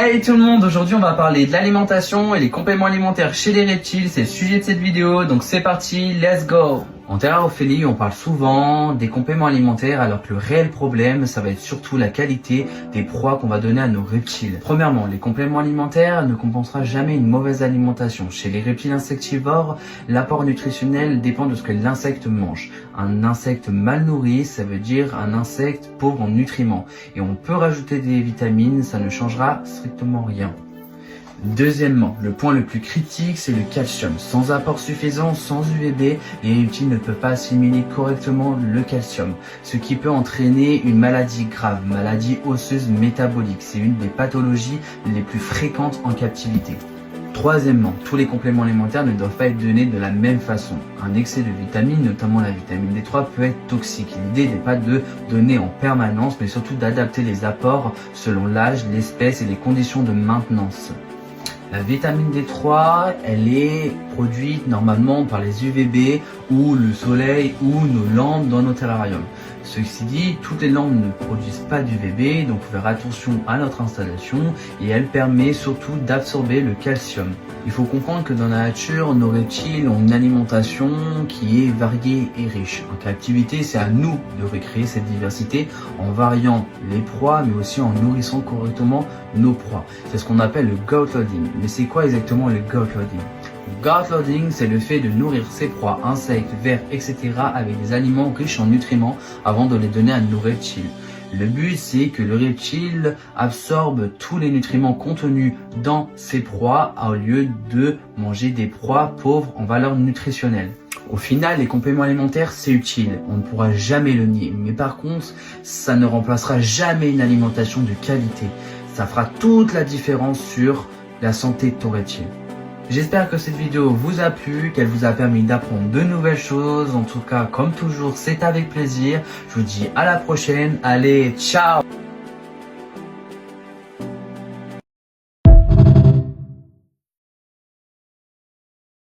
Hey tout le monde, aujourd'hui on va parler de l'alimentation et les compléments alimentaires chez les reptiles, c'est le sujet de cette vidéo, donc c'est parti, let's go! En terrarophilie, on parle souvent des compléments alimentaires alors que le réel problème, ça va être surtout la qualité des proies qu'on va donner à nos reptiles. Premièrement, les compléments alimentaires ne compensera jamais une mauvaise alimentation. Chez les reptiles insectivores, l'apport nutritionnel dépend de ce que l'insecte mange. Un insecte mal nourri, ça veut dire un insecte pauvre en nutriments. Et on peut rajouter des vitamines, ça ne changera strictement rien. Deuxièmement, le point le plus critique, c'est le calcium. Sans apport suffisant, sans UVB, les reptiles ne peuvent pas assimiler correctement le calcium, ce qui peut entraîner une maladie grave, maladie osseuse métabolique. C'est une des pathologies les plus fréquentes en captivité. Troisièmement, tous les compléments alimentaires ne doivent pas être donnés de la même façon. Un excès de vitamines, notamment la vitamine D3, peut être toxique. L'idée n'est pas de donner en permanence, mais surtout d'adapter les apports selon l'âge, l'espèce et les conditions de maintenance. La vitamine D3, elle est produite normalement par les UVB ou le soleil ou nos lampes dans nos terrariums. Ceci dit, toutes les lampes ne produisent pas d'UVB, donc faut faire attention à notre installation et elle permet surtout d'absorber le calcium. Il faut comprendre que dans la nature, nos reptiles ont une alimentation qui est variée et riche. En captivité, c'est à nous de recréer cette diversité en variant les proies, mais aussi en nourrissant correctement nos proies. C'est ce qu'on appelle le goat loading. Mais c'est quoi exactement le goat loading? Le goat loading, c'est le fait de nourrir ses proies, insectes, vers, etc. avec des aliments riches en nutriments avant de les donner à nos reptiles. Le but, c'est que le reptile absorbe tous les nutriments contenus dans ses proies au lieu de manger des proies pauvres en valeur nutritionnelle. Au final, les compléments alimentaires, c'est utile, on ne pourra jamais le nier. Mais par contre, ça ne remplacera jamais une alimentation de qualité. Ça fera toute la différence sur la santé de ton reptile. J'espère que cette vidéo vous a plu, qu'elle vous a permis d'apprendre de nouvelles choses. En tout cas, comme toujours, c'est avec plaisir. Je vous dis à la prochaine. Allez, ciao!